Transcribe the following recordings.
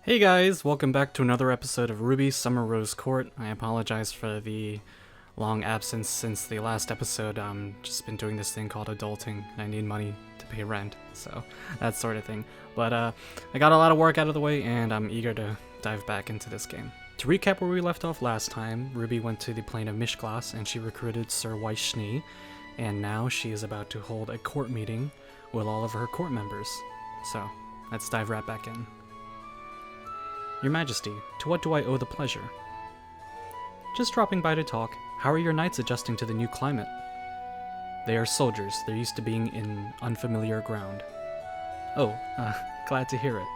Hey guys, welcome back to another episode of Ruby Summer Rose Court. I apologize for the long absence since the last episode. Just been doing this thing called adulting, and I need money to pay rent, so that sort of thing. But I got a lot of work out of the way, and I'm eager to dive back into this game. To recap where we left off last time, Ruby went to the plane of Mishklas, and she recruited Sir Weiss, and now she is about to hold a court meeting with all of her court members. So, let's dive right back in. Your Majesty, to what do I owe the pleasure? Just dropping by to talk. How are your knights adjusting to the new climate? They are soldiers. They're used to being in unfamiliar ground. Oh, glad to hear it.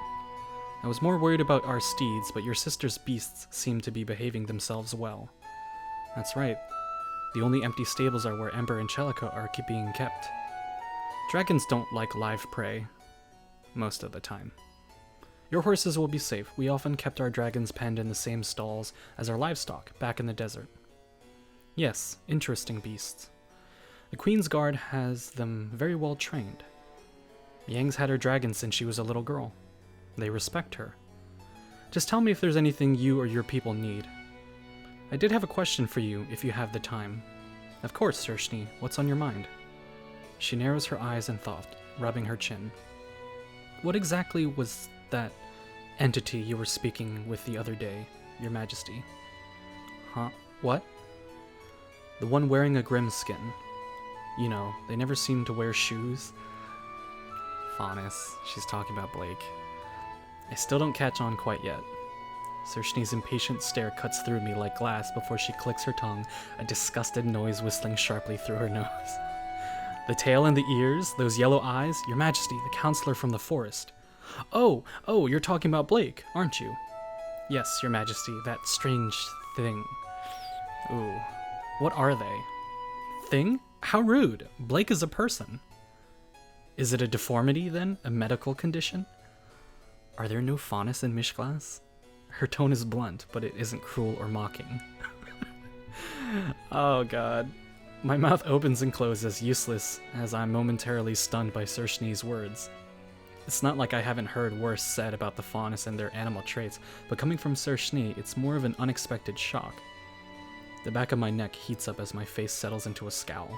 I was more worried about our steeds, but your sister's beasts seem to be behaving themselves well. That's right. The only empty stables are where Ember and Chellica are being kept. Dragons don't like live prey. Most of the time. Your horses will be safe. We often kept our dragons penned in the same stalls as our livestock, back in the desert. Yes, interesting beasts. The Queen's Guard has them very well trained. Yang's had her dragons since she was a little girl. They respect her. Just tell me if there's anything you or your people need. I did have a question for you, if you have the time. Of course, Sir Schnee. What's on your mind? She narrows her eyes in thought, rubbing her chin. What exactly was that entity you were speaking with the other day, Your Majesty? Huh? What? The one wearing a grim skin. You know, they never seem to wear shoes. Faunus. She's talking about Blake. I still don't catch on quite yet. Sir Schnee's impatient stare cuts through me like glass before she clicks her tongue, a disgusted noise whistling sharply through her nose. The tail and the ears, those yellow eyes, Your Majesty, the counselor from the forest. Oh, you're talking about Blake, aren't you? Yes, Your Majesty, that strange thing. Ooh, what are they? Thing? How rude. Blake is a person. Is it a deformity, then? A medical condition? Are there no Faunus in Mishklas? Her tone is blunt, but it isn't cruel or mocking. Oh god. My mouth opens and closes, useless, as I'm momentarily stunned by Sir Schnee's words. It's not like I haven't heard worse said about the Faunus and their animal traits, but coming from Sir Schnee, it's more of an unexpected shock. The back of my neck heats up as my face settles into a scowl.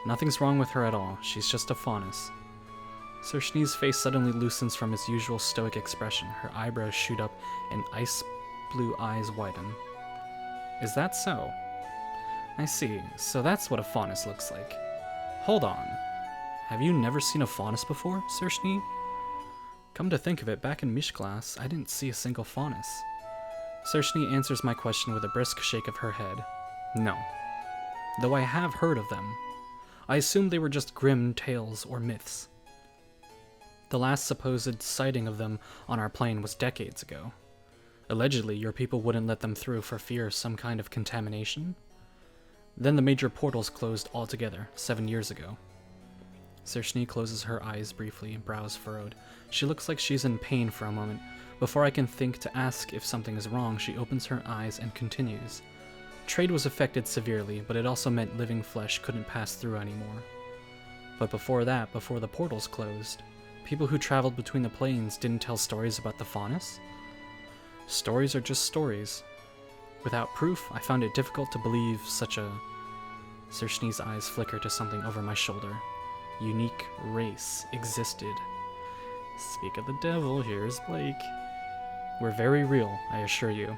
Nothing's wrong with her at all, she's just a Faunus. Sir Schnee's face suddenly loosens from his usual stoic expression, her eyebrows shoot up and ice blue eyes widen. Is that so? I see, so that's what a Faunus looks like. Hold on. Have you never seen a Faunus before, Sir Schnee? Come to think of it, back in Mishklas, I didn't see a single Faunus. Sir Schnee answers my question with a brisk shake of her head. No. Though I have heard of them. I assumed they were just grim tales or myths. The last supposed sighting of them on our plane was decades ago. Allegedly, your people wouldn't let them through for fear of some kind of contamination. Then the major portals closed altogether, 7 years ago. Sir Schnee closes her eyes briefly, brows furrowed. She looks like she's in pain for a moment. Before I can think to ask if something is wrong, she opens her eyes and continues. Trade was affected severely, but it also meant living flesh couldn't pass through anymore. But before that, before the portals closed, people who traveled between the planes didn't tell stories about the Faunus? Stories are just stories. Without proof, I found it difficult to believe such a... Sir Schnee's eyes flicker to something over my shoulder. Unique race existed. Speak of the devil, here's Blake. We're very real, I assure you.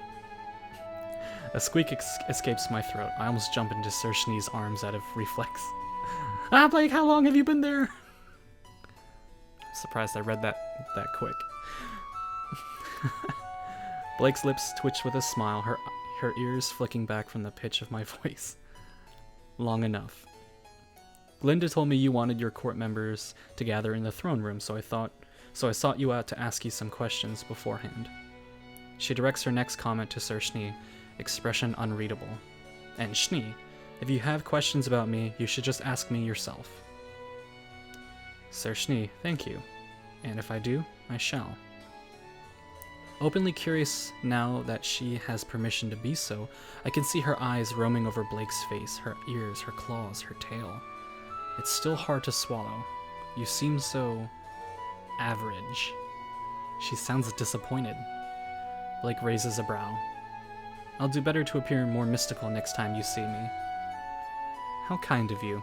A squeak escapes my throat. I almost jump into Sir Schnee's arms out of reflex. Ah, Blake, how long have you been there? I'm surprised I read that quick. Blake's lips twitch with a smile, her ears flicking back from the pitch of my voice. Long enough. Glinda told me you wanted your court members to gather in the throne room, so I sought you out to ask you some questions beforehand. She directs her next comment to Sir Schnee, expression unreadable. And Schnee, if you have questions about me, you should just ask me yourself. Sir Schnee, thank you. And if I do, I shall. Openly curious now that she has permission to be so, I can see her eyes roaming over Blake's face, her ears, her claws, her tail. It's still hard to swallow. You seem so... average. She sounds disappointed. Blake raises a brow. I'll do better to appear more mystical next time you see me. How kind of you.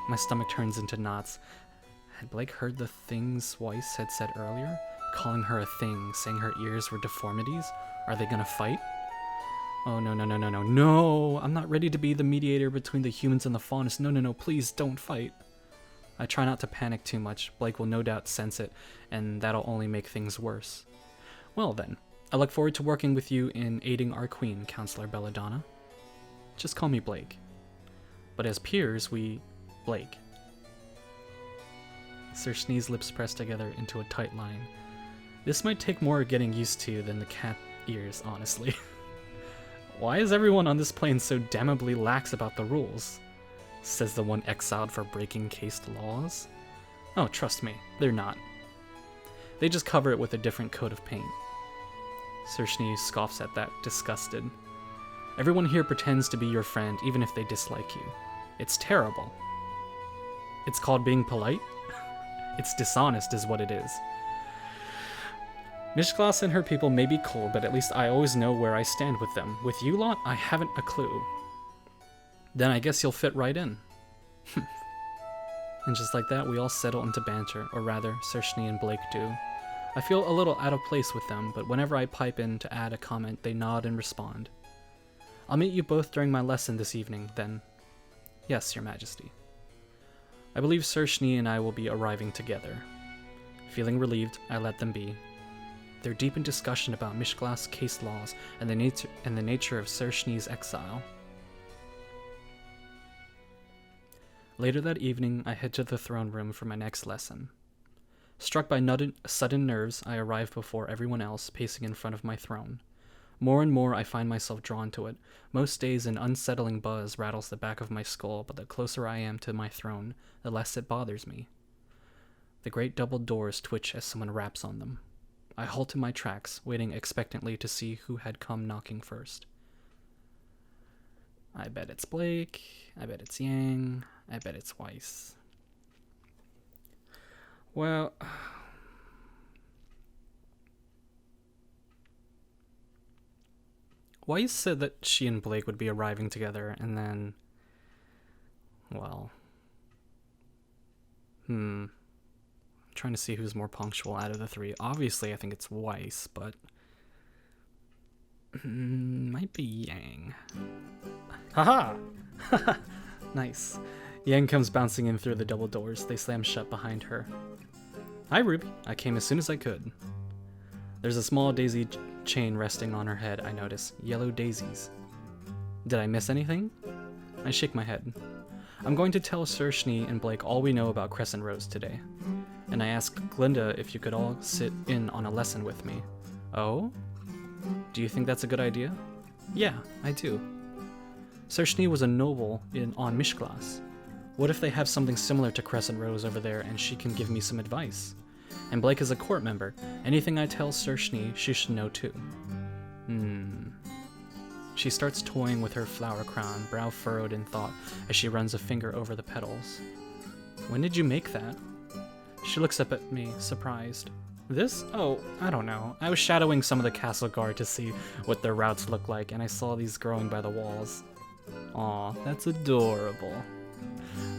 My stomach turns into knots. Had Blake heard the things Weiss had said earlier? Calling her a thing, saying her ears were deformities? Are they gonna fight? Oh, no, no, no, no, no, no! I'm not ready to be the mediator between the humans and the faunus. No, no, no, please don't fight. I try not to panic too much. Blake will no doubt sense it, and that'll only make things worse. Well then, I look forward to working with you in aiding our queen, Counselor Belladonna. Just call me Blake. But as peers, Blake. Sir Schnee's lips press together into a tight line. This might take more getting used to than the cat ears, honestly. Why is everyone on this plane so damnably lax about the rules? Says the one exiled for breaking caste laws. Oh, trust me, they're not. They just cover it with a different coat of paint. Sir Schnee scoffs at that, disgusted. Everyone here pretends to be your friend, even if they dislike you. It's terrible. It's called being polite? It's dishonest is what it is. Mishklas and her people may be cold, but at least I always know where I stand with them. With you lot, I haven't a clue. Then I guess you'll fit right in. And just like that, we all settle into banter, or rather, Sir Schnee and Blake do. I feel a little out of place with them, but whenever I pipe in to add a comment, they nod and respond. I'll meet you both during my lesson this evening, then. Yes, Your Majesty. I believe Sir Schnee and I will be arriving together. Feeling relieved, I let them be. They're deep in discussion about Mishklas case laws and the nature of Sir Schnee's exile. Later that evening, I head to the throne room for my next lesson. Struck by sudden nerves, I arrive before everyone else, pacing in front of my throne. More and more, I find myself drawn to it. Most days, an unsettling buzz rattles the back of my skull, but the closer I am to my throne, the less it bothers me. The great double doors twitch as someone raps on them. I halt in my tracks, waiting expectantly to see who had come knocking first. I bet it's Blake. I bet it's Yang. I bet it's Weiss. Well, Weiss said that she and Blake would be arriving together, and then, well, trying to see who's more punctual out of the three. Obviously, I think it's Weiss, but might be Yang. Haha! Nice. Yang comes bouncing in through the double doors. They slam shut behind her. Hi, Ruby. I came as soon as I could. There's a small daisy chain resting on her head, I notice. Yellow daisies. Did I miss anything? I shake my head. I'm going to tell Sir Schnee and Blake all we know about Crescent Rose today. And I asked Glinda if you could all sit in on a lesson with me. Oh? Do you think that's a good idea? Yeah, I do. Sir Schnee was a noble on Mishklas. What if they have something similar to Crescent Rose over there and she can give me some advice? And Blake is a court member. Anything I tell Sir Schnee, she should know too. She starts toying with her flower crown, brow furrowed in thought, as she runs a finger over the petals. When did you make that? She looks up at me, surprised. This? Oh, I don't know. I was shadowing some of the castle guard to see what their routes look like, and I saw these growing by the walls. Aw, that's adorable.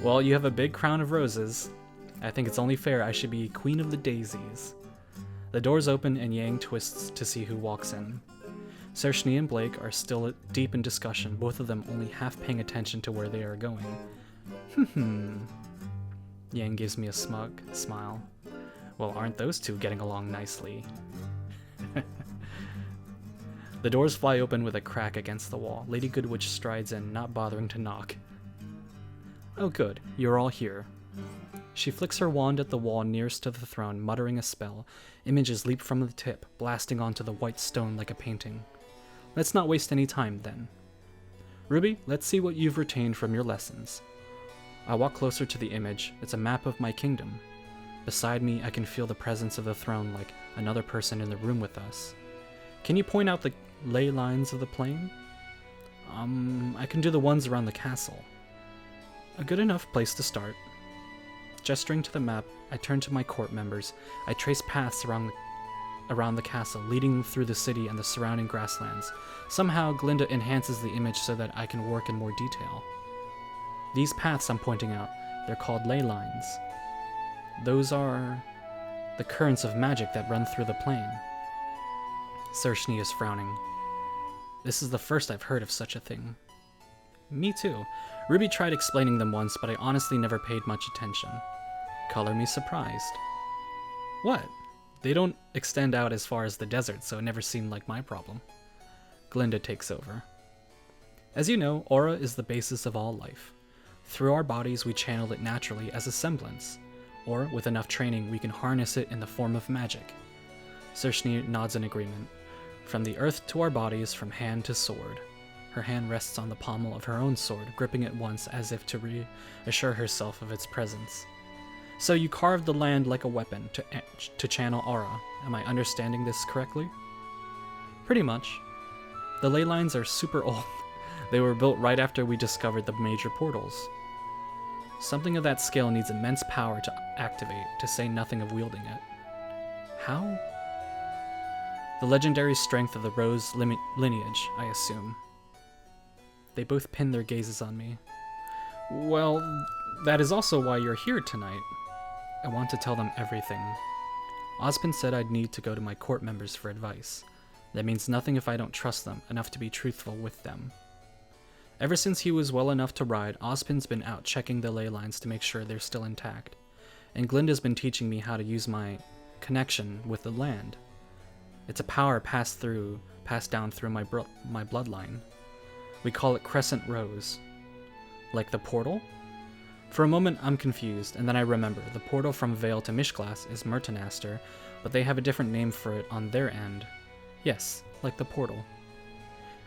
Well, you have a big crown of roses. I think it's only fair I should be Queen of the Daisies. The doors open and Yang twists to see who walks in. Sir Schnee and Blake are still deep in discussion, both of them only half paying attention to where they are going. Yang gives me a smug smile. Well, aren't those two getting along nicely? The doors fly open with a crack against the wall. Lady Goodwitch strides in, not bothering to knock. Oh good, you're all here. She flicks her wand at the wall nearest to the throne, muttering a spell. Images leap from the tip, blasting onto the white stone like a painting. Let's not waste any time, then. Ruby, let's see what you've retained from your lessons. I walk closer to the image. It's a map of my kingdom. Beside me, I can feel the presence of the throne like another person in the room with us. Can you point out the ley lines of the plain? I can do the ones around the castle. A good enough place to start. Gesturing to the map, I turn to my court members. I trace paths around around the castle, leading through the city and the surrounding grasslands. Somehow, Glinda enhances the image so that I can work in more detail. These paths I'm pointing out, they're called ley lines. Those are the currents of magic that run through the plane. Cershni is frowning. This is the first I've heard of such a thing. Me too. Ruby tried explaining them once, but I honestly never paid much attention. Color me surprised. What? They don't extend out as far as the desert, so it never seemed like my problem. Glinda takes over. As you know, aura is the basis of all life. Through our bodies, we channel it naturally as a semblance, or with enough training, we can harness it in the form of magic. Cershni nods in agreement. From the earth to our bodies, from hand to sword. Her hand rests on the pommel of her own sword, gripping it once as if to reassure herself of its presence. So you carved the land like a weapon to channel aura. Am I understanding this correctly? Pretty much. The ley lines are super old. They were built right after we discovered the major portals. Something of that scale needs immense power to activate, to say nothing of wielding it. How? The legendary strength of the Rose lineage, I assume. They both pin their gazes on me. Well, that is also why you're here tonight. I want to tell them everything. Ozpin said I'd need to go to my court members for advice. That means nothing if I don't trust them enough to be truthful with them. Ever since he was well enough to ride, Ozpin's been out checking the ley lines to make sure they're still intact. And Glinda's been teaching me how to use my connection with the land. It's a power passed down through my bloodline. We call it Crescent Rose. Like the portal? For a moment, I'm confused, and then I remember. The portal from Vale to Mishglass is Myrtinaster, but they have a different name for it on their end. Yes, like the portal.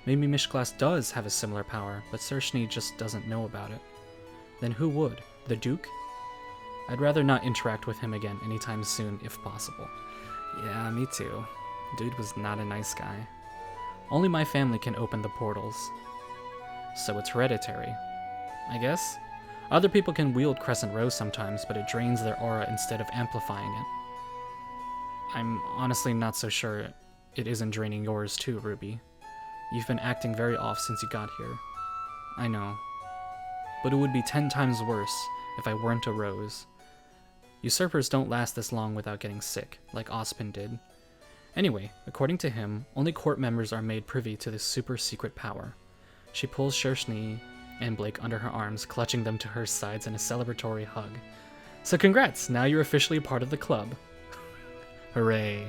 Maybe Mishglass does have a similar power, but Cershni just doesn't know about it. Then who would? The Duke? I'd rather not interact with him again anytime soon, if possible. Yeah, me too. Dude was not a nice guy. Only my family can open the portals. So it's hereditary. I guess? Other people can wield Crescent Rose sometimes, but it drains their aura instead of amplifying it. I'm honestly not so sure it isn't draining yours too, Ruby. You've been acting very off since you got here. I know. But it would be 10 times worse if I weren't a Rose. Usurpers don't last this long without getting sick, like Ozpin did. Anyway, according to him, only court members are made privy to this super secret power. She pulls Cershni and Blake under her arms, clutching them to her sides in a celebratory hug. So congrats, now you're officially part of the club. Hooray.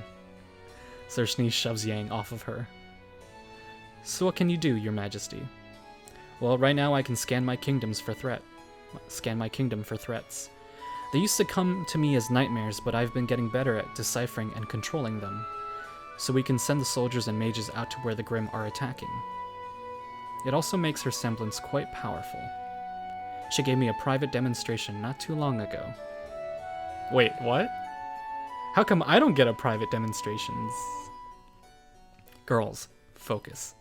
Cershni shoves Yang off of her. So what can you do, Your Majesty? Well, right now I can scan my kingdom for threats. They used to come to me as nightmares, but I've been getting better at deciphering and controlling them. So we can send the soldiers and mages out to where the Grimm are attacking. It also makes her semblance quite powerful. She gave me a private demonstration not too long ago. Wait, what? How come I don't get a private demonstrations? Girls, focus.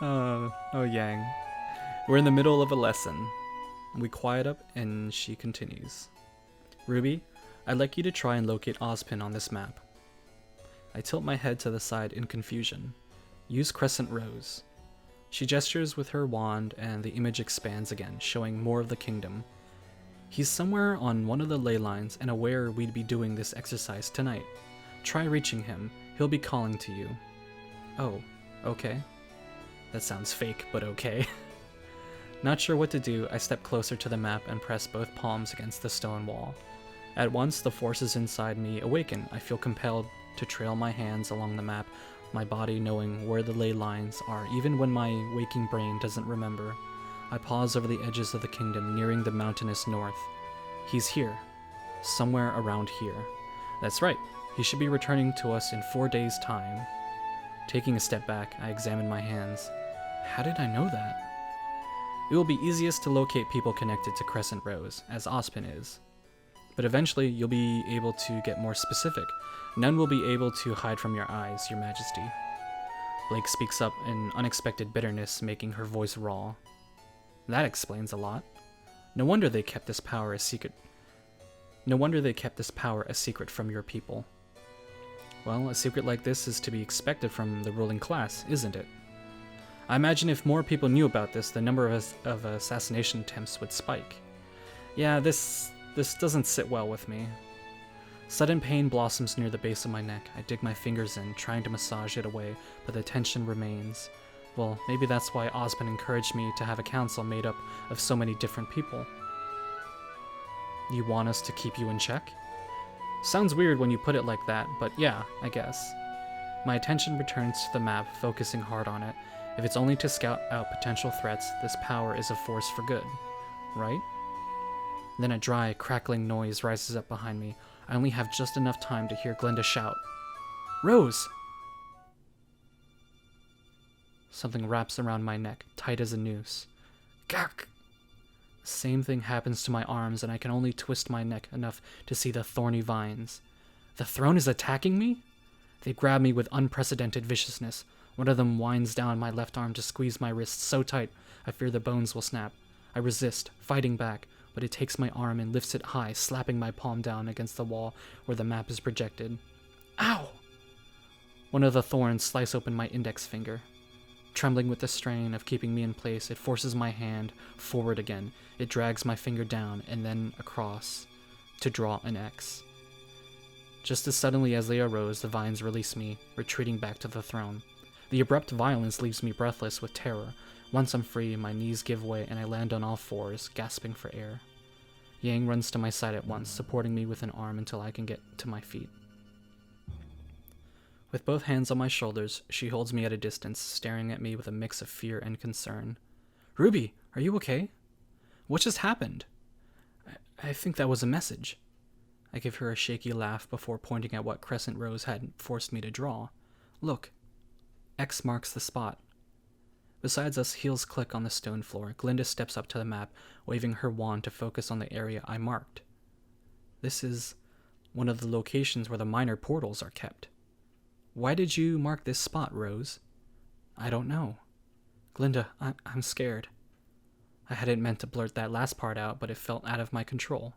Oh, Yang. We're in the middle of a lesson. We quiet up and she continues. Ruby, I'd like you to try and locate Ozpin on this map. I tilt my head to the side in confusion. Use Crescent Rose. She gestures with her wand and the image expands again, showing more of the kingdom. He's somewhere on one of the ley lines and aware we'd be doing this exercise tonight. Try reaching him. He'll be calling to you. Oh, okay. That sounds fake, but okay. Not sure what to do, I step closer to the map and press both palms against the stone wall. At once, the forces inside me awaken. I feel compelled to trail my hands along the map, my body knowing where the ley lines are, even when my waking brain doesn't remember. I pause over the edges of the kingdom, nearing the mountainous north. He's here. Somewhere around here. That's right. He should be returning to us in 4 days' time. Taking a step back, I examine my hands. How did I know that? It will be easiest to locate people connected to Crescent Rose, as Ozpin is. But eventually, you'll be able to get more specific. None will be able to hide from your eyes, Your Majesty. Blake speaks up in unexpected bitterness, making her voice raw. That explains a lot. No wonder they kept this power a secret. No wonder they kept this power a secret from your people. Well, a secret like this is to be expected from the ruling class, isn't it? I imagine if more people knew about this, the number of assassination attempts would spike. Yeah, this doesn't sit well with me. Sudden pain blossoms near the base of my neck. I dig my fingers in, trying to massage it away, but the tension remains. Well, maybe that's why Osmond encouraged me to have a council made up of so many different people. You want us to keep you in check? Sounds weird when you put it like that, but yeah, I guess. My attention returns to the map, focusing hard on it. If it's only to scout out potential threats, this power is a force for good, right? Then a dry, crackling noise rises up behind me. I only have just enough time to hear Glinda shout, "Rose!" Something wraps around my neck, tight as a noose. Gak! The same thing happens to my arms, and I can only twist my neck enough to see the thorny vines. The throne is attacking me? They grab me with unprecedented viciousness. One of them winds down my left arm to squeeze my wrist so tight I fear the bones will snap. I resist, fighting back, but it takes my arm and lifts it high, slapping my palm down against the wall where the map is projected. Ow! One of the thorns slice open my index finger. Trembling with the strain of keeping me in place, it forces my hand forward again. It drags my finger down and then across to draw an X. Just as suddenly as they arose, the vines release me, retreating back to the throne. The abrupt violence leaves me breathless with terror. Once I'm free, my knees give way and I land on all fours, gasping for air. Yang runs to my side at once, supporting me with an arm until I can get to my feet. With both hands on my shoulders, she holds me at a distance, staring at me with a mix of fear and concern. Ruby, are you okay? What just happened? I think that was a message. I give her a shaky laugh before pointing at what Crescent Rose had forced me to draw. Look. X marks the spot. Besides us, heels click on the stone floor. Glinda steps up to the map, waving her wand to focus on the area I marked. This is one of the locations where the minor portals are kept. Why did you mark this spot, Rose? I don't know. Glinda, I'm scared. I hadn't meant to blurt that last part out, but it felt out of my control.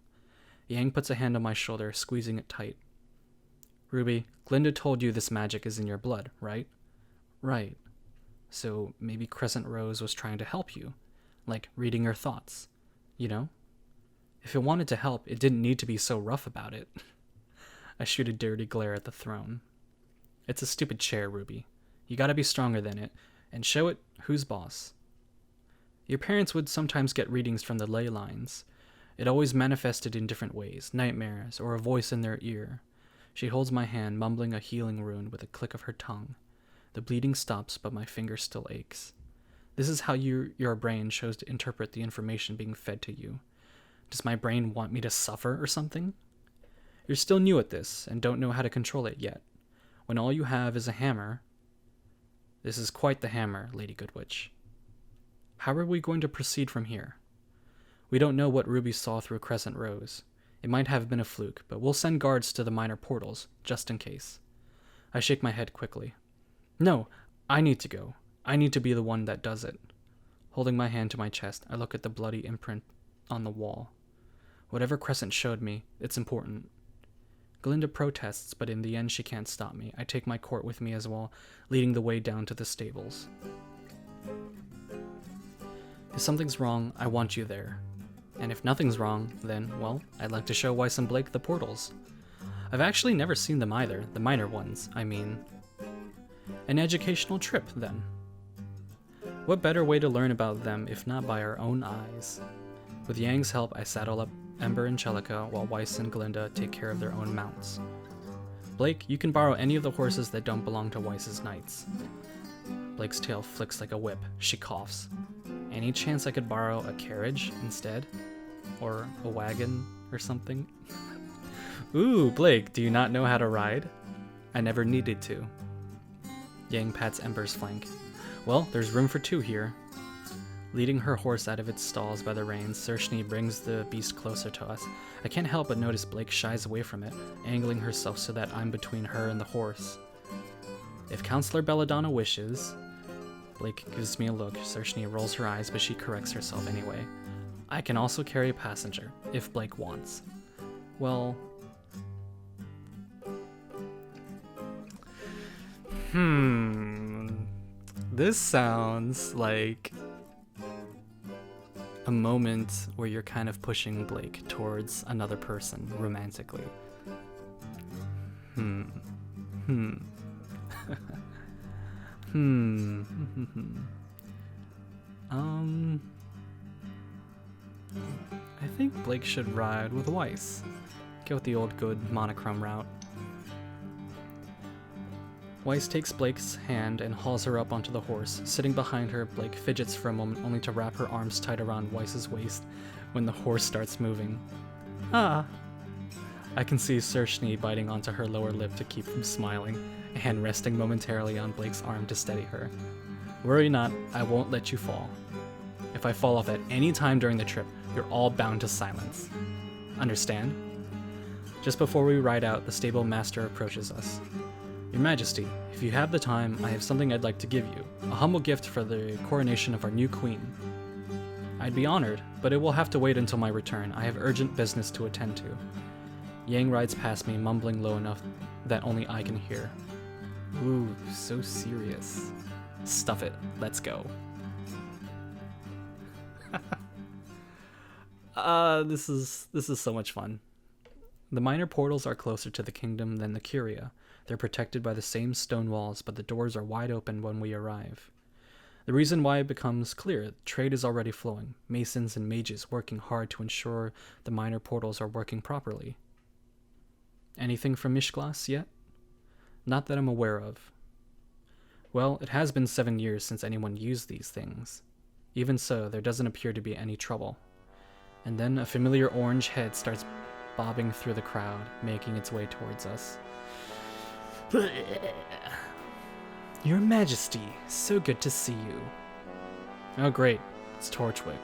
Yang puts a hand on my shoulder, squeezing it tight. Ruby, Glinda told you this magic is in your blood, right? Right. So maybe Crescent Rose was trying to help you, like reading your thoughts, you know? If it wanted to help, it didn't need to be so rough about it. I shoot a dirty glare at the throne. It's a stupid chair, Ruby. You gotta be stronger than it, and show it who's boss. Your parents would sometimes get readings from the ley lines. It always manifested in different ways, nightmares, or a voice in their ear. She holds my hand, mumbling a healing rune with a click of her tongue. The bleeding stops, but my finger still aches. This is how your brain chose to interpret the information being fed to you. Does my brain want me to suffer or something? You're still new at this, and don't know how to control it yet. When all you have is a hammer... This is quite the hammer, Lady Goodwitch. How are we going to proceed from here? We don't know what Ruby saw through Crescent Rose. It might have been a fluke, but we'll send guards to the minor portals, just in case. I shake my head quickly. No, I need to go. I need to be the one that does it. Holding my hand to my chest, I look at the bloody imprint on the wall. Whatever Crescent showed me, it's important. Glinda protests, but in the end she can't stop me. I take my court with me as well, leading the way down to the stables. If something's wrong, I want you there. And if nothing's wrong, then, well, I'd like to show Weiss and Blake the portals. I've actually never seen them either, the minor ones, I mean. An educational trip, then. What better way to learn about them if not by our own eyes? With Yang's help, I saddle up Ember and Celica while Weiss and Glinda take care of their own mounts. Blake, you can borrow any of the horses that don't belong to Weiss's knights. Blake's tail flicks like a whip. She coughs. Any chance I could borrow a carriage instead? Or a wagon or something? Ooh, Blake, do you not know how to ride? I never needed to. Yang pats Ember's flank. Well, there's room for two here. Leading her horse out of its stalls by the reins, Cershni brings the beast closer to us. I can't help but notice Blake shies away from it, angling herself so that I'm between her and the horse. If Counselor Belladonna wishes... Blake gives me a look. Cershni rolls her eyes, but she corrects herself anyway. I can also carry a passenger, if Blake wants. Well... This sounds like a moment where you're kind of pushing Blake towards another person romantically. I think Blake should ride with Weiss. Go with the old good monochrome route. Weiss takes Blake's hand and hauls her up onto the horse. Sitting behind her, Blake fidgets for a moment only to wrap her arms tight around Weiss's waist when the horse starts moving. Ah! I can see Sir Schnee biting onto her lower lip to keep from smiling, a hand resting momentarily on Blake's arm to steady her. Worry not, I won't let you fall. If I fall off at any time during the trip, you're all bound to silence. Understand? Just before we ride out, the stable master approaches us. Your Majesty, if you have the time, I have something I'd like to give you. A humble gift for the coronation of our new queen. I'd be honored, but it will have to wait until my return. I have urgent business to attend to. Yang rides past me, mumbling low enough that only I can hear. Ooh, so serious. Stuff it. Let's go. This is so much fun. The minor portals are closer to the kingdom than the Curia. They're protected by the same stone walls, but the doors are wide open when we arrive. The reason why becomes clear. Trade is already flowing. Masons and mages working hard to ensure the minor portals are working properly. Anything from Mishglas yet? Not that I'm aware of. Well, it has been 7 years since anyone used these things. Even so, there doesn't appear to be any trouble. And then a familiar orange head starts bobbing through the crowd, making its way towards us. Your Majesty, so good to see you. Oh great, it's Torchwick.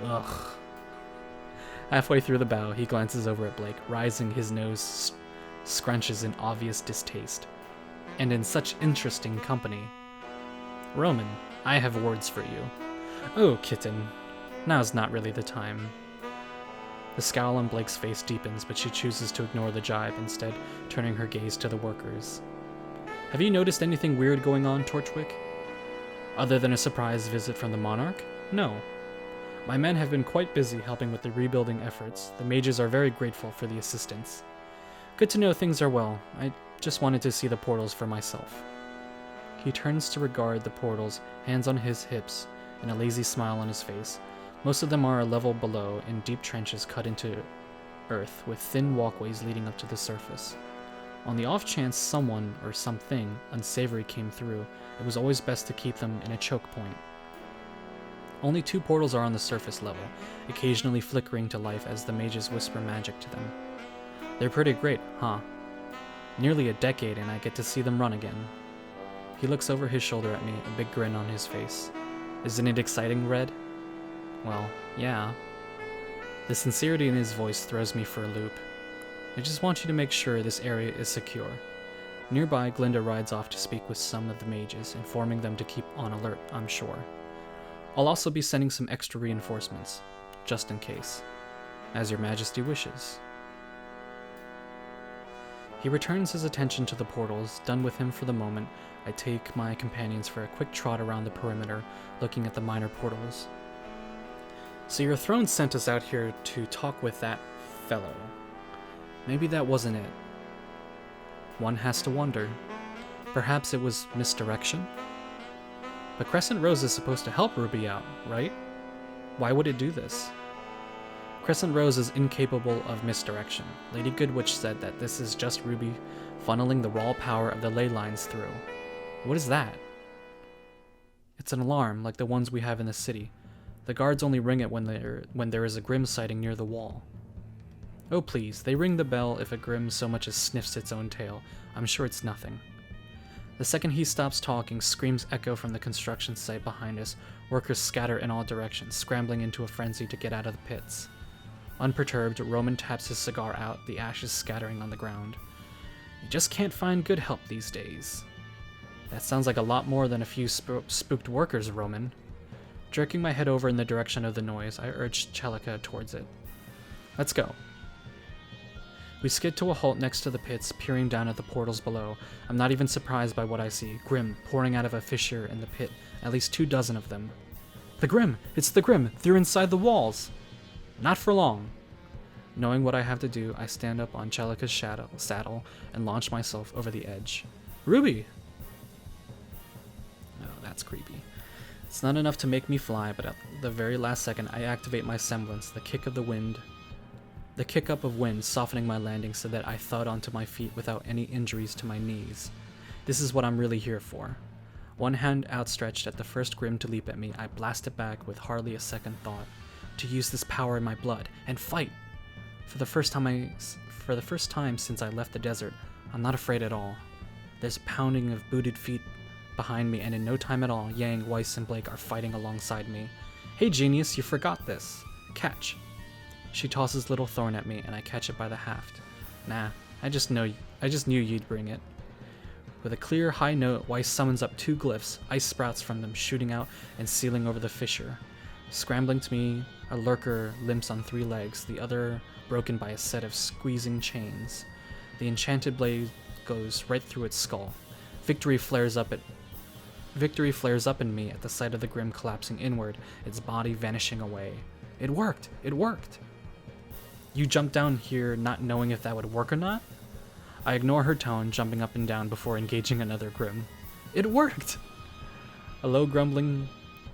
Ugh. Halfway through the bow, he glances over at Blake, rising his nose scrunches in obvious distaste. And in such interesting company. Roman, I have words for you. Oh, kitten, now's not really the time. The scowl on Blake's face deepens, but she chooses to ignore the jibe, instead turning her gaze to the workers. Have you noticed anything weird going on, Torchwick? Other than a surprise visit from the monarch? No. My men have been quite busy helping with the rebuilding efforts. The mages are very grateful for the assistance. Good to know things are well. I just wanted to see the portals for myself. He turns to regard the portals, hands on his hips, and a lazy smile on his face. Most of them are a level below, in deep trenches cut into earth, with thin walkways leading up to the surface. On the off chance someone, or something, unsavory came through, it was always best to keep them in a choke point. Only 2 portals are on the surface level, occasionally flickering to life as the mages whisper magic to them. They're pretty great, huh? Nearly a decade and I get to see them run again. He looks over his shoulder at me, a big grin on his face. Isn't it exciting, Red? Well, yeah. The sincerity in his voice throws me for a loop. I just want you to make sure this area is secure. Nearby, Glinda rides off to speak with some of the mages, informing them to keep on alert, I'm sure. I'll also be sending some extra reinforcements, just in case. As your Majesty wishes. He returns his attention to the portals. Done with him for the moment, I take my companions for a quick trot around the perimeter, looking at the minor portals. So your throne sent us out here to talk with that fellow. Maybe that wasn't it. One has to wonder. Perhaps it was misdirection? But Crescent Rose is supposed to help Ruby out, right? Why would it do this? Crescent Rose is incapable of misdirection. Lady Goodwitch said that this is just Ruby funneling the raw power of the ley lines through. What is that? It's an alarm, like the ones we have in the city. The guards only ring it when there is a Grimm sighting near the wall. Oh please, they ring the bell if a Grimm so much as sniffs its own tail. I'm sure it's nothing. The second he stops talking, screams echo from the construction site behind us. Workers scatter in all directions, scrambling into a frenzy to get out of the pits. Unperturbed, Roman taps his cigar out, the ashes scattering on the ground. You just can't find good help these days. That sounds like a lot more than a few spooked workers, Roman. Jerking my head over in the direction of the noise, I urged Chelika towards it. Let's go. We skid to a halt next to the pits, peering down at the portals below. I'm not even surprised by what I see. Grim pouring out of a fissure in the pit, at least 24 of them. The Grim! It's the Grim! They're inside the walls! Not for long. Knowing what I have to do, I stand up on Chelika's saddle and launch myself over the edge. Ruby! Oh, that's creepy. It's not enough to make me fly, but at the very last second, I activate my semblance, the kick up of wind softening my landing so that I thud onto my feet without any injuries to my knees. This is what I'm really here for. One hand outstretched at the first Grim to leap at me, I blast it back with hardly a second thought. To use this power in my blood, and fight! For the first time since I left the desert, I'm not afraid at all. There's a pounding of booted feet behind me, and in no time at all, Yang, Weiss, and Blake are fighting alongside me. Hey genius, you forgot this. Catch. She tosses little thorn at me, and I catch it by the haft. Nah, I just knew you'd bring it. With a clear, high note, Weiss summons up 2 glyphs, ice sprouts from them shooting out and sealing over the fissure. Scrambling to me, a lurker limps on 3 legs, the other broken by a set of squeezing chains. The enchanted blade goes right through its skull. Victory flares up in me at the sight of the Grim collapsing inward, its body vanishing away. It worked! It worked! You jumped down here not knowing if that would work or not? I ignore her tone, jumping up and down before engaging another Grim. It worked! A low grumbling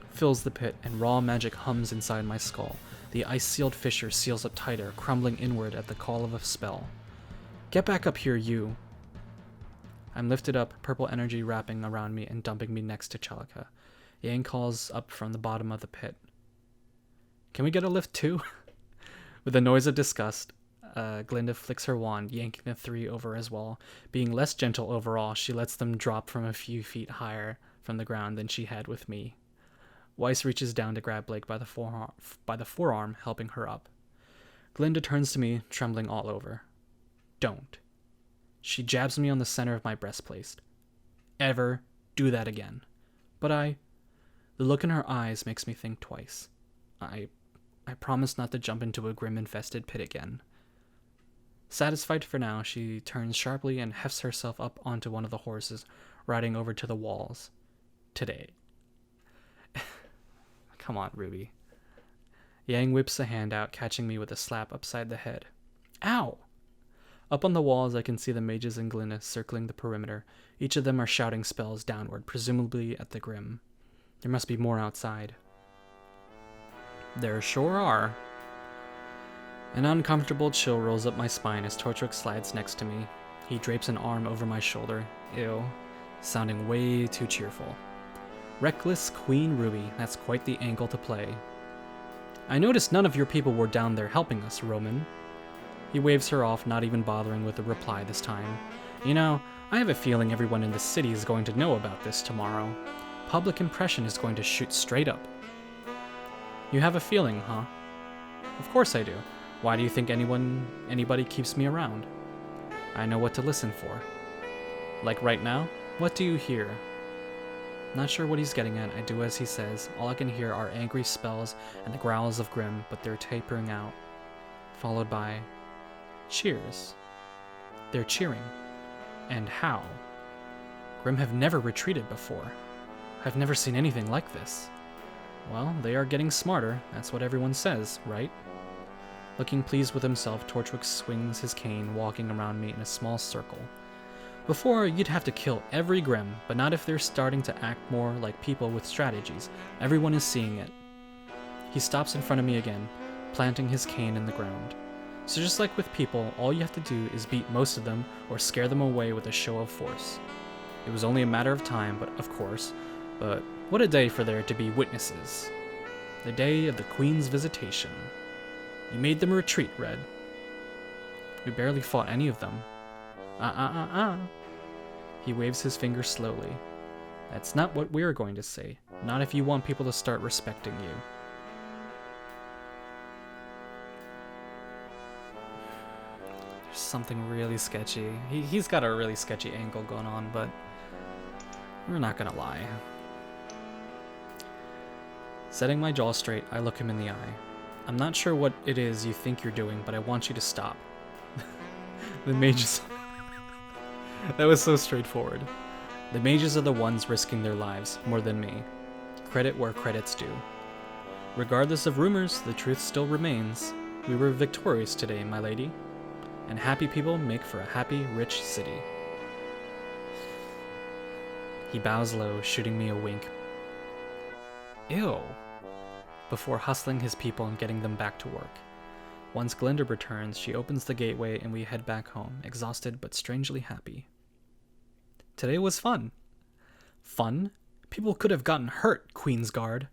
fills the pit, and raw magic hums inside my skull. The ice-sealed fissure seals up tighter, crumbling inward at the call of a spell. Get back up here, you! I'm lifted up, purple energy wrapping around me and dumping me next to Chelika. Yang calls up from the bottom of the pit. Can we get a lift too? With a noise of disgust, Glinda flicks her wand, yanking the 3 over as well. Being less gentle overall, she lets them drop from a few feet higher from the ground than she had with me. Weiss reaches down to grab Blake by the forearm, helping her up. Glinda turns to me, trembling all over. Don't. She jabs me on the center of my breastplate. Ever do that again. But the look in her eyes makes me think twice. I promise not to jump into a Grim-infested pit again. Satisfied for now, she turns sharply and hefts herself up onto one of the horses, riding over to the walls. Today. Come on, Ruby. Yang whips a hand out, catching me with a slap upside the head. Ow! Up on the walls, I can see the mages and Glinda circling the perimeter. Each of them are shouting spells downward, presumably at the Grim. There must be more outside. There sure are. An uncomfortable chill rolls up my spine as Torchwick slides next to me. He drapes an arm over my shoulder. Ew. Sounding way too cheerful. Reckless Queen Ruby, that's quite the angle to play. I noticed none of your people were down there helping us, Roman. He waves her off, not even bothering with a reply this time. You know, I have a feeling everyone in the city is going to know about this tomorrow. Public impression is going to shoot straight up. You have a feeling, huh? Of course I do. Why do you think anybody keeps me around? I know what to listen for. Like right now? What do you hear? Not sure what he's getting at. I do as he says. All I can hear are angry spells and the growls of Grim, but they're tapering out. Followed by cheers. They're cheering. And how? Grim have never retreated before. I've never seen anything like this. Well, they are getting smarter. That's what everyone says, right? Looking pleased with himself, Torchwick swings his cane, walking around me in a small circle. Before, you'd have to kill every Grim, but not if they're starting to act more like people with strategies. Everyone is seeing it. He stops in front of me again, planting his cane in the ground. So just like with people, all you have to do is beat most of them or scare them away with a show of force. It was only a matter of time, but what a day for there to be witnesses. The day of the Queen's visitation. You made them retreat, Red. We barely fought any of them. He waves his finger slowly. That's not what we're going to say. Not if you want people to start respecting you. There's something really sketchy. He's got a really sketchy angle going on, but we're not gonna lie. Setting my jaw straight, I look him in the eye. I'm not sure what it is you think you're doing, but I want you to stop. The mages... That was so straightforward. The mages are the ones risking their lives, more than me. Credit where credit's due. Regardless of rumors, the truth still remains. We were victorious today, my lady. And happy people make for a happy, rich city. He bows low, shooting me a wink. Ew. Before hustling his people and getting them back to work. Once Glinda returns, she opens the gateway and we head back home, exhausted but strangely happy. Today was fun. Fun? People could have gotten hurt, Queen's Guard.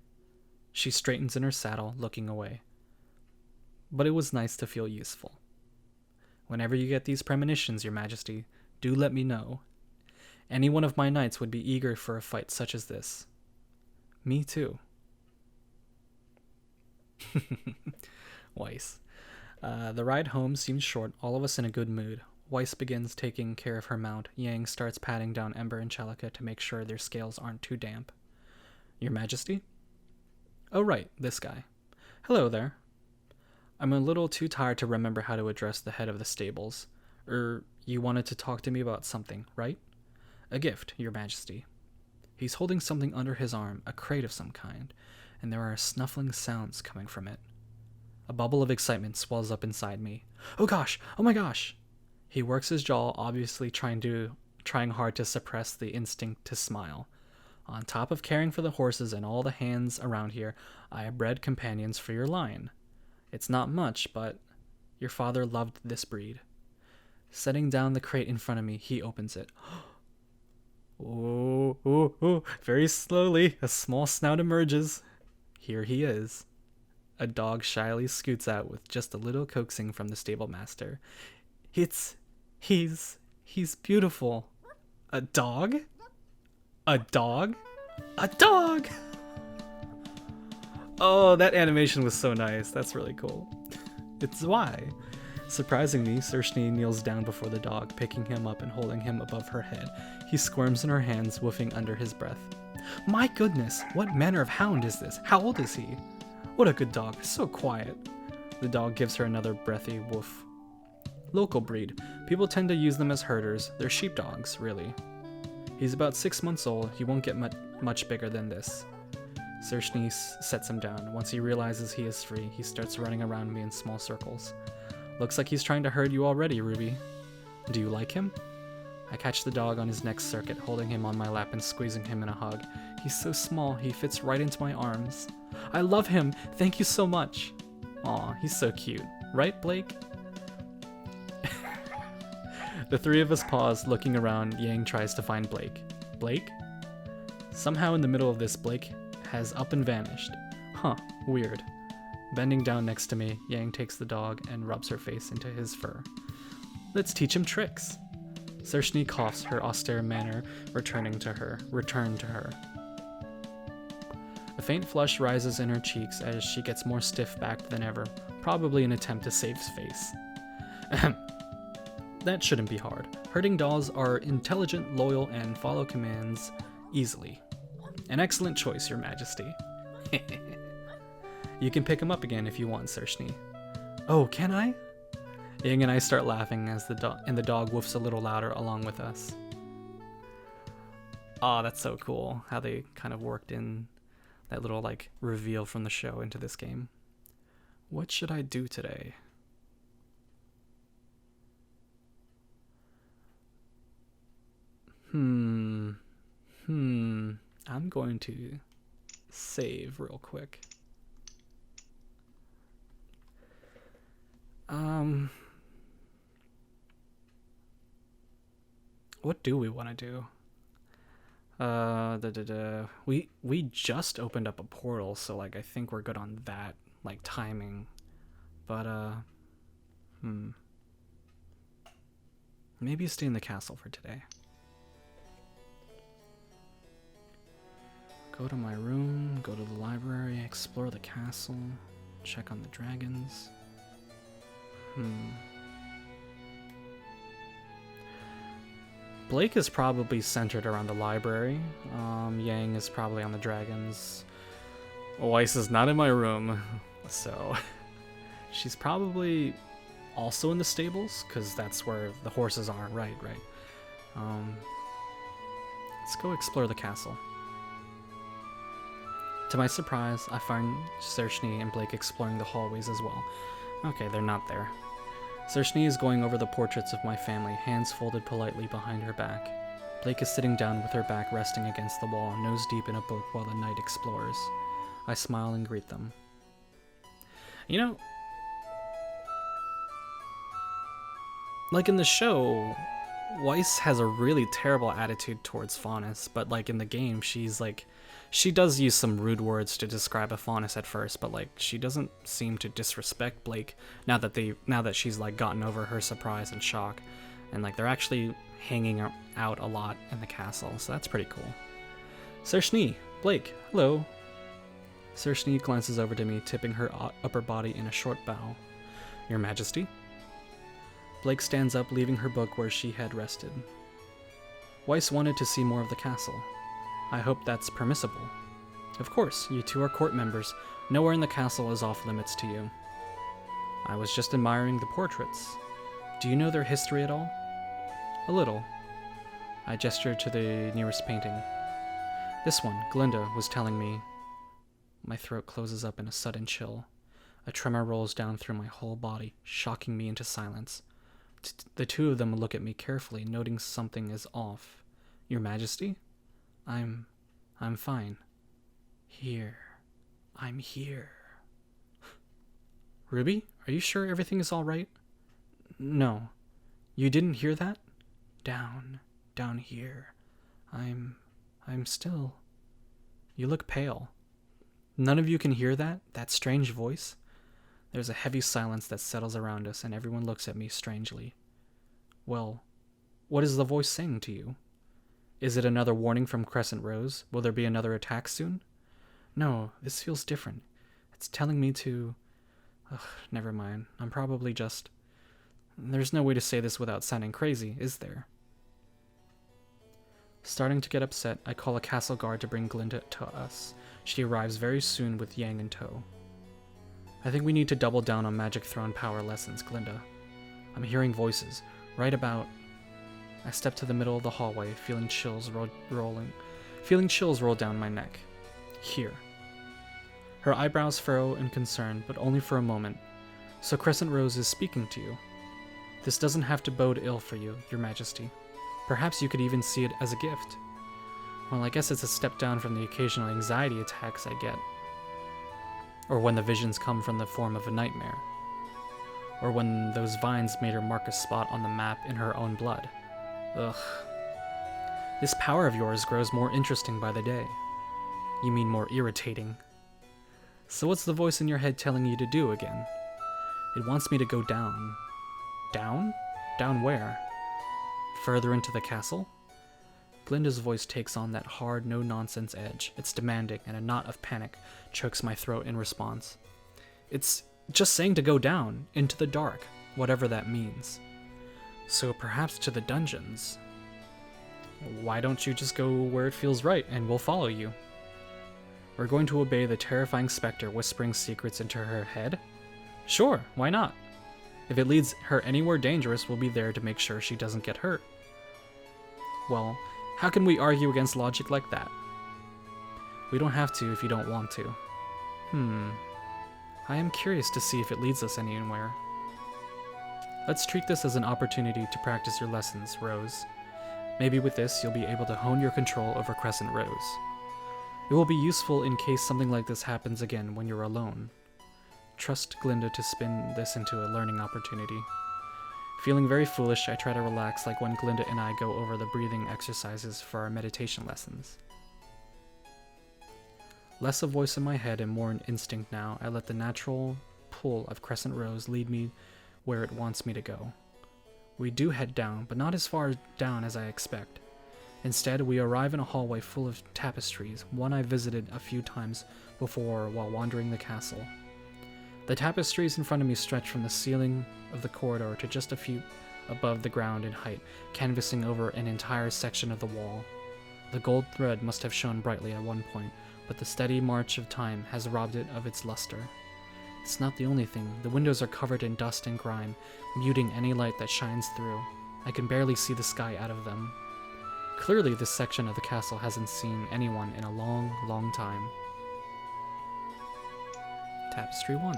She straightens in her saddle, looking away. But it was nice to feel useful. Whenever you get these premonitions, Your Majesty, do let me know. Any one of my knights would be eager for a fight such as this. Me too. Weiss. The ride home seems short, all of us in a good mood. Weiss begins taking care of her mount. Yang starts patting down Ember and Chalika to make sure their scales aren't too damp. Your Majesty? Oh right, this guy. Hello there. I'm a little too tired to remember how to address the head of the stables. You wanted to talk to me about something, right? A gift, Your Majesty. He's holding something under his arm, a crate of some kind, and there are snuffling sounds coming from it. A bubble of excitement swells up inside me. Oh gosh! Oh my gosh! He works his jaw, obviously trying hard to suppress the instinct to smile. On top of caring for the horses and all the hands around here, I have bred companions for your line. It's not much, but your father loved this breed. Setting down the crate in front of me, he opens it. Oh, very slowly, a small snout emerges. Here he is. A dog shyly scoots out with just a little coaxing from the stable master. He's beautiful. A dog? A dog? A dog! Oh, that animation was so nice. That's really cool. It's why. Surprisingly, Sershni kneels down before the dog, picking him up and holding him above her head. He squirms in her hands, woofing under his breath. My goodness, what manner of hound is this? How old is he? What a good dog, so quiet. The dog gives her another breathy woof. Local breed. People tend to use them as herders. They're sheepdogs, really. He's about 6 months old. He won't get much bigger than this. Sershni sets him down. Once he realizes he is free, he starts running around me in small circles. Looks like he's trying to herd you already, Ruby. Do you like him? I catch the dog on his next circuit, holding him on my lap and squeezing him in a hug. He's so small, he fits right into my arms. I love him! Thank you so much! Aw, he's so cute. Right, Blake? The three of us pause, looking around. Yang tries to find Blake. Blake? Somehow in the middle of this, Blake has up and vanished. Huh, weird. Bending down next to me, Yang takes the dog and rubs her face into his fur. Let's teach him tricks. Sershni coughs, her austere manner returned to her. A faint flush rises in her cheeks as she gets more stiff-backed than ever, probably an attempt to save face. Ahem. That shouldn't be hard. Herding dolls are intelligent, loyal, and follow commands easily. An excellent choice, Your Majesty. You can pick him up again if you want, Sershni. Oh, can I? Yang and I start laughing as the dog woofs a little louder along with us. Oh, that's so cool how they kind of worked in that little like reveal from the show into this game. What should I do today? I'm going to save real quick. What do we want to do? We just opened up a portal, so like I think we're good on that, like timing. But maybe stay in the castle for today. Go to my room, go to the library, explore the castle, check on the dragons. Blake is probably centered around the library. Yang is probably on the dragons. Weiss is not in my room, so she's probably also in the stables, because that's where the horses are. Right. Let's go explore the castle. To my surprise, I find Cershni and Blake exploring the hallways as well. Okay, they're not there. Cershni is going over the portraits of my family, hands folded politely behind her back. Blake is sitting down with her back resting against the wall, nose deep in a book while the knight explores. I smile and greet them. You know, like in the show, Weiss has a really terrible attitude towards Faunus, but like in the game, she does use some rude words to describe a Faunus at first, but like she doesn't seem to disrespect Blake now that she's like gotten over her surprise and shock, and like they're actually hanging out a lot in the castle, so that's pretty cool. Cershni, Blake, hello. Cershni glances over to me, tipping her upper body in a short bow. Your Majesty? Blake stands up, leaving her book where she had rested. Weiss wanted to see more of the castle. I hope that's permissible. Of course, you two are court members. Nowhere in the castle is off limits to you. I was just admiring the portraits. Do you know their history at all? A little. I gestured to the nearest painting. This one, Glinda, was telling me. My throat closes up in a sudden chill. A tremor rolls down through my whole body, shocking me into silence. The two of them look at me carefully, noting something is off. Your Majesty? I'm fine. Here. I'm here. Ruby, are you sure everything is all right? No. You didn't hear that? Down here. I'm still. You look pale. None of you can hear that strange voice? There's a heavy silence that settles around us, and everyone looks at me strangely. Well, what is the voice saying to you? Is it another warning from Crescent Rose? Will there be another attack soon? No, this feels different. It's telling me to... Ugh, never mind. I'm probably just... There's no way to say this without sounding crazy, is there? Starting to get upset, I call a castle guard to bring Glinda to us. She arrives very soon with Yang in tow. I think we need to double down on Magic Throne power lessons, Glinda. I'm hearing voices, right about... I step to the middle of the hallway, feeling chills roll down my neck. Here. Her eyebrows furrow in concern, but only for a moment. So Crescent Rose is speaking to you. This doesn't have to bode ill for you, Your Majesty. Perhaps you could even see it as a gift. Well, I guess it's a step down from the occasional anxiety attacks I get. Or when the visions come from the form of a nightmare. Or when those vines made her mark a spot on the map in her own blood. Ugh. This power of yours grows more interesting by the day. You mean more irritating. So what's the voice in your head telling you to do again? It wants me to go down. Down? Down where? Further into the castle? Glinda's voice takes on that hard, no-nonsense edge. It's demanding, and a knot of panic chokes my throat in response. It's just saying to go down, into the dark, whatever that means. So perhaps to the dungeons. Why don't you just go where it feels right, and we'll follow you? We're going to obey the terrifying specter whispering secrets into her head? Sure, why not? If it leads her anywhere dangerous, we'll be there to make sure she doesn't get hurt. Well, how can we argue against logic like that? We don't have to if you don't want to. I am curious to see if it leads us anywhere. Let's treat this as an opportunity to practice your lessons, Rose. Maybe with this, you'll be able to hone your control over Crescent Rose. It will be useful in case something like this happens again when you're alone. Trust Glinda to spin this into a learning opportunity. Feeling very foolish, I try to relax like when Glinda and I go over the breathing exercises for our meditation lessons. Less a voice in my head and more an instinct now, I let the natural pull of Crescent Rose lead me where it wants me to go. We do head down, but not as far down as I expect. Instead, we arrive in a hallway full of tapestries, one I visited a few times before while wandering the castle. The tapestries in front of me stretch from the ceiling of the corridor to just a few above the ground in height, canvassing over an entire section of the wall. The gold thread must have shone brightly at one point, but the steady march of time has robbed it of its luster. It's not the only thing. The windows are covered in dust and grime, muting any light that shines through. I can barely see the sky out of them. Clearly, this section of the castle hasn't seen anyone in a long, long time. Tapestry 1.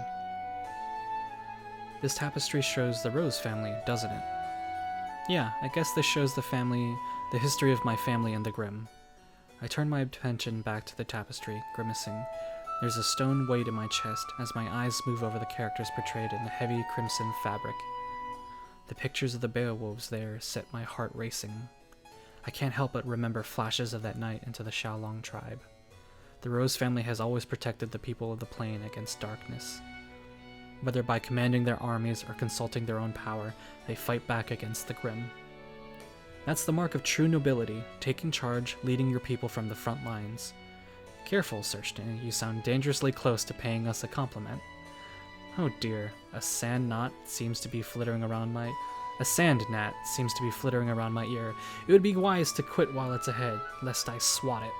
This tapestry shows the Rose family, doesn't it? Yeah, I guess this shows the history of my family and the Grimm. I turn my attention back to the tapestry, grimacing. There's a stone weight in my chest as my eyes move over the characters portrayed in the heavy crimson fabric. The pictures of the Beowulfs there set my heart racing. I can't help but remember flashes of that night into the Xiaolong tribe. The Rose family has always protected the people of the plain against darkness. Whether by commanding their armies or consulting their own power, they fight back against the Grimm. That's the mark of true nobility, taking charge, leading your people from the front lines. Careful, Sershne, you sound dangerously close to paying us a compliment. Oh dear, a sand gnat seems to be flittering around my ear. It would be wise to quit while it's ahead, lest I swat it.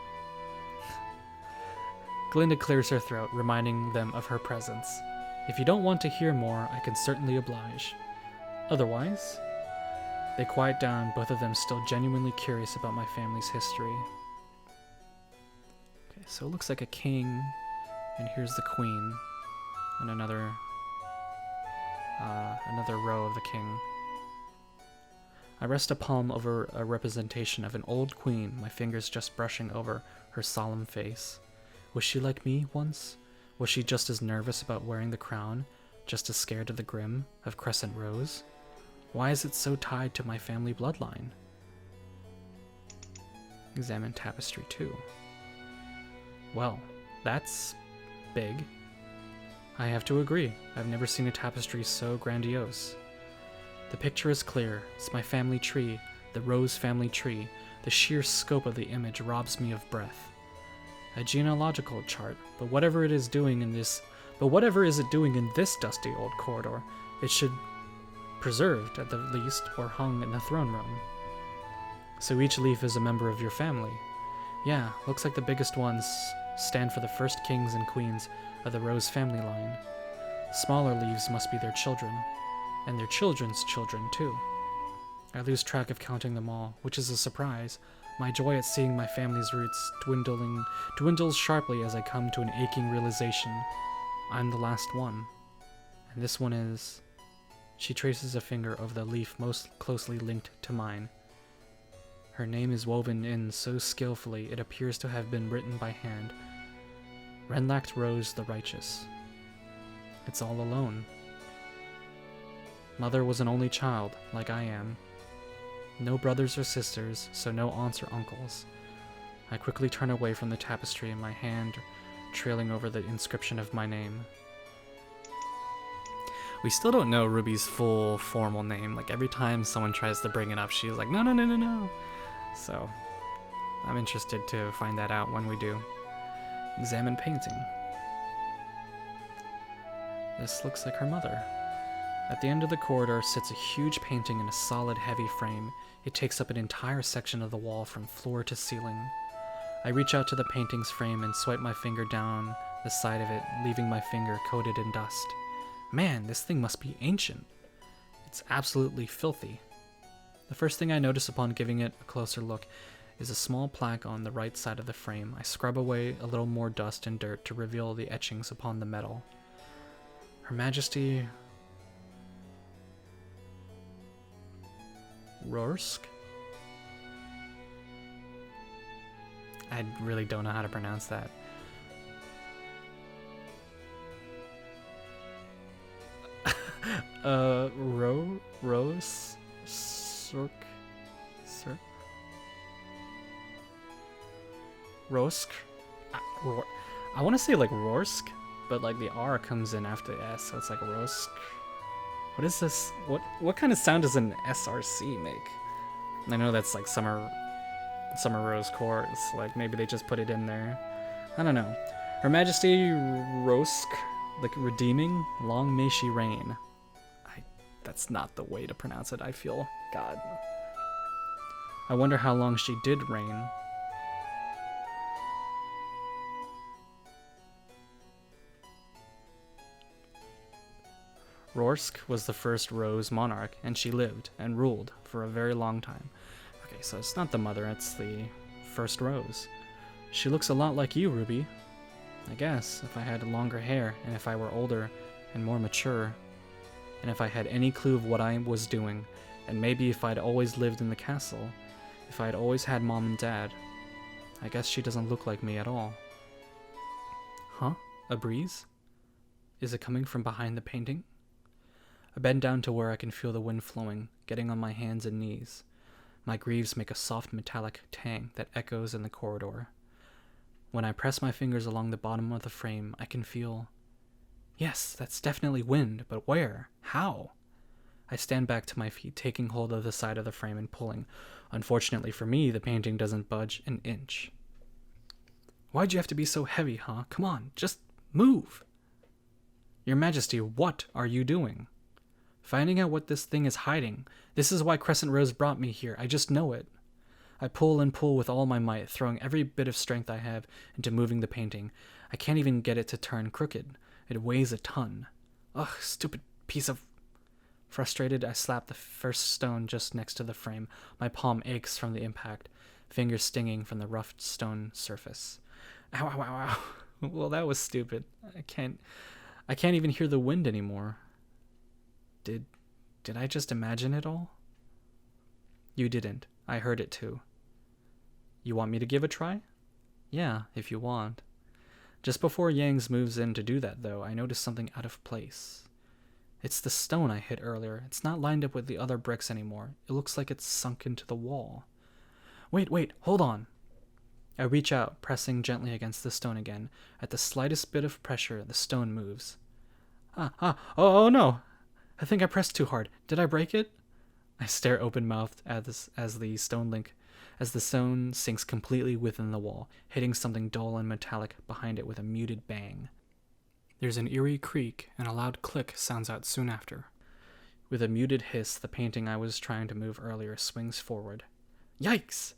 Glinda clears her throat, reminding them of her presence. If you don't want to hear more, I can certainly oblige. Otherwise, they quiet down, both of them still genuinely curious about my family's history. Okay, so it looks like a king, and here's the queen, and another row of the king. I rest a palm over a representation of an old queen, my fingers just brushing over her solemn face. Was she like me once? Was she just as nervous about wearing the crown, just as scared of the Grimm, of Crescent Rose? Why is it so tied to my family bloodline? Examine Tapestry 2. Well, that's big. I have to agree, I've never seen a tapestry so grandiose. The picture is clear, it's my family tree, the Rose family tree. The sheer scope of the image robs me of breath. A genealogical chart, but whatever it is doing in this dusty old corridor, it should preserved at the least or hung in the throne room. So each leaf is a member of your family. Yeah, looks like the biggest ones stand for the first kings and queens of the Rose family line. Smaller leaves must be their children, and their children's children too. I lose track of counting them all, which is a surprise. My joy at seeing my family's roots dwindles sharply as I come to an aching realization. I'm the last one. And this one is... She traces a finger over the leaf most closely linked to mine. Her name is woven in so skillfully it appears to have been written by hand. Renlact Rose the Righteous. It's all alone. Mother was an only child, like I am. No brothers or sisters, so no aunts or uncles. I quickly turn away from the tapestry, my hand trailing over the inscription of my name. We still don't know Ruby's full formal name. Like, every time someone tries to bring it up, she's like, no, no, no, no, no. So, I'm interested to find that out when we do. Examine painting. This looks like her mother. At the end of the corridor sits a huge painting in a solid, heavy frame. It takes up an entire section of the wall from floor to ceiling. I reach out to the painting's frame and swipe my finger down the side of it, leaving my finger coated in dust. Man, this thing must be ancient. It's absolutely filthy. The first thing I notice upon giving it a closer look is a small plaque on the right side of the frame. I scrub away a little more dust and dirt to reveal the etchings upon the metal. Her Majesty... Rorsk? I really don't know how to pronounce that. Rose? Rosk? I want to say like Rorsk, but like the R comes in after the S, so it's like Rosk. What is this? What kind of sound does an SRC make? I know that's like Summer Rose Court. Like maybe they just put it in there. I don't know. Her Majesty Rosk, like redeeming, long may she reign. That's not the way to pronounce it, I feel. God. I wonder how long she did reign. Rorsk was the first Rose monarch, and she lived and ruled for a very long time. Okay, so it's not the mother, it's the first Rose. She looks a lot like you, Ruby. I guess, if I had longer hair, and if I were older and more mature, and if I had any clue of what I was doing, and maybe if I'd always lived in the castle, if I'd always had mom and dad. I guess she doesn't look like me at all. Huh? A breeze? Is it coming from behind the painting? I bend down to where I can feel the wind flowing, getting on my hands and knees. My greaves make a soft metallic tang that echoes in the corridor. When I press my fingers along the bottom of the frame, I can feel... Yes, that's definitely wind, but where? How? I stand back to my feet, taking hold of the side of the frame and pulling. Unfortunately for me, the painting doesn't budge an inch. Why'd you have to be so heavy, huh? Come on, just move! Your Majesty, what are you doing? Finding out what this thing is hiding. This is why Crescent Rose brought me here. I just know it. I pull and pull with all my might, throwing every bit of strength I have into moving the painting. I can't even get it to turn crooked. It weighs a ton. Ugh, stupid piece of... Frustrated, I slap the first stone just next to the frame. My palm aches from the impact, fingers stinging from the rough stone surface. Ow, ow, ow, ow. Well, that was stupid. I can't even hear the wind anymore. Did I just imagine it all? You didn't. I heard it too. You want me to give a try? Yeah, if you want. Just before Yangs moves in to do that, though, I notice something out of place. It's the stone I hit earlier. It's not lined up with the other bricks anymore. It looks like it's sunk into the wall. Wait, hold on. I reach out, pressing gently against the stone again. At the slightest bit of pressure, the stone moves. Oh no! I think I pressed too hard. Did I break it? I stare open-mouthed at this as the stone sinks completely within the wall, hitting something dull and metallic behind it with a muted bang. There's an eerie creak, and a loud click sounds out soon after. With a muted hiss, the painting I was trying to move earlier swings forward. Yikes!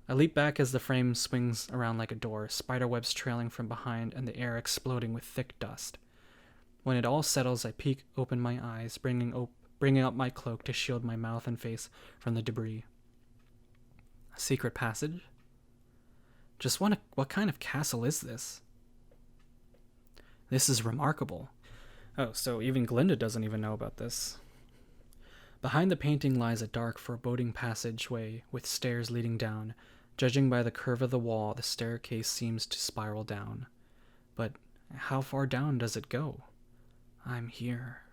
I leap back as the frame swings around like a door, spiderwebs trailing from behind and the air exploding with thick dust. When it all settles, I peek open my eyes, bringing up my cloak to shield my mouth and face from the debris. A secret passage? Just what kind of castle is this? This is remarkable. Oh, so even Glinda doesn't even know about this. Behind the painting lies a dark, foreboding passageway with stairs leading down. Judging by the curve of the wall, the staircase seems to spiral down. But how far down does it go? I'm here.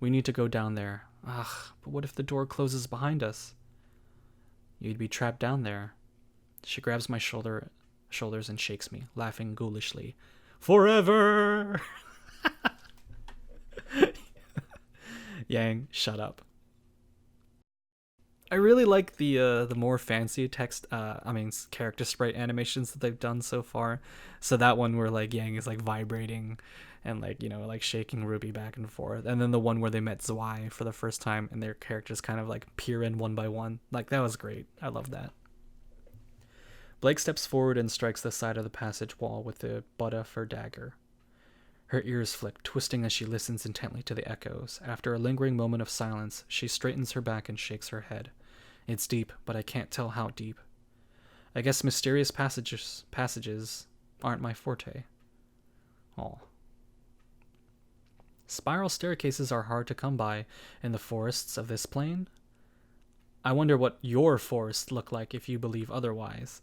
We need to go down there. Ugh, but what if the door closes behind us? You'd be trapped down there. She grabs my shoulders and shakes me, laughing ghoulishly. Forever! Yang, shut up. I really like the more fancy character sprite animations that they've done so far. So that one where like Yang is like vibrating and like shaking Ruby back and forth, and then the one where they met Zwei for the first time and their characters kind of like peer in one by one. Like that was great. I love that. Blake steps forward and strikes the side of the passage wall with the butt of her dagger. Her ears flick, twisting as she listens intently to the echoes. After a lingering moment of silence, she straightens her back and shakes her head. It's deep, but I can't tell how deep. I guess mysterious passages aren't my forte. Oh. Spiral staircases are hard to come by in the forests of this plane. I wonder what your forests look like if you believe otherwise.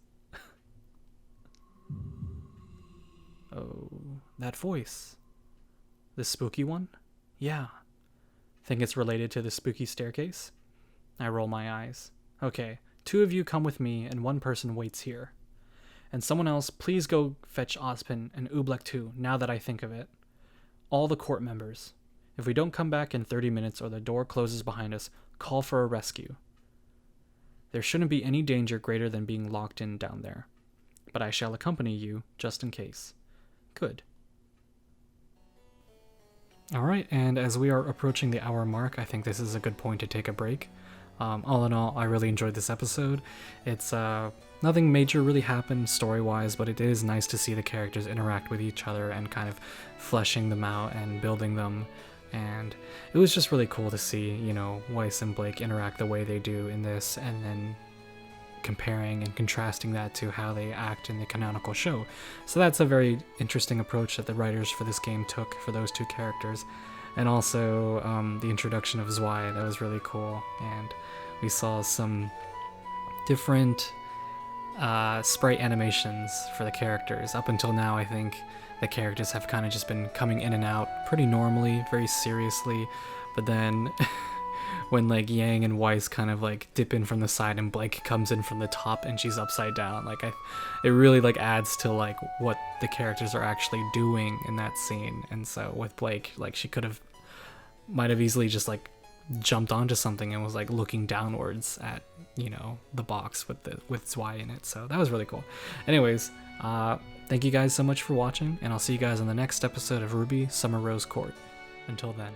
Oh, that voice. The spooky one? Yeah. Think it's related to the spooky staircase? I roll my eyes. Okay, 2 of you come with me and 1 person waits here. And someone else, please go fetch Ozpin and Oobleck too, now that I think of it. All the court members. If we don't come back in 30 minutes or the door closes behind us, call for a rescue. There shouldn't be any danger greater than being locked in down there. But I shall accompany you, just in case. Good. Alright, and as we are approaching the hour mark, I think this is a good point to take a break. All in all, I really enjoyed this episode. It's, nothing major really happened story-wise, but it is nice to see the characters interact with each other and kind of fleshing them out and building them And it was just really cool to see, you know, Weiss and Blake interact the way they do in this, and then comparing and contrasting that to how they act in the canonical show. So that's a very interesting approach that the writers for this game took for those two characters. And also the introduction of Zwei, that was really cool. And we saw some different sprite animations for the characters. Up until now, I think the characters have kind of just been coming in and out pretty normally, very seriously, but then when like Yang and Weiss kind of like dip in from the side and Blake comes in from the top and she's upside down, like it really like adds to like what the characters are actually doing in that scene. And so with Blake, like she might have easily just like jumped onto something and was like looking downwards at, you know, the box with Zwei in it. So that was really cool. Anyways, thank you guys so much for watching, and I'll see you guys on the next episode of RWBY Summer Rose Court. Until then.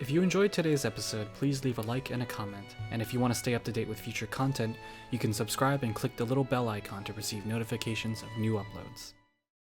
If you enjoyed today's episode, please leave a like and a comment. And if you want to stay up to date with future content, you can subscribe and click the little bell icon to receive notifications of new uploads.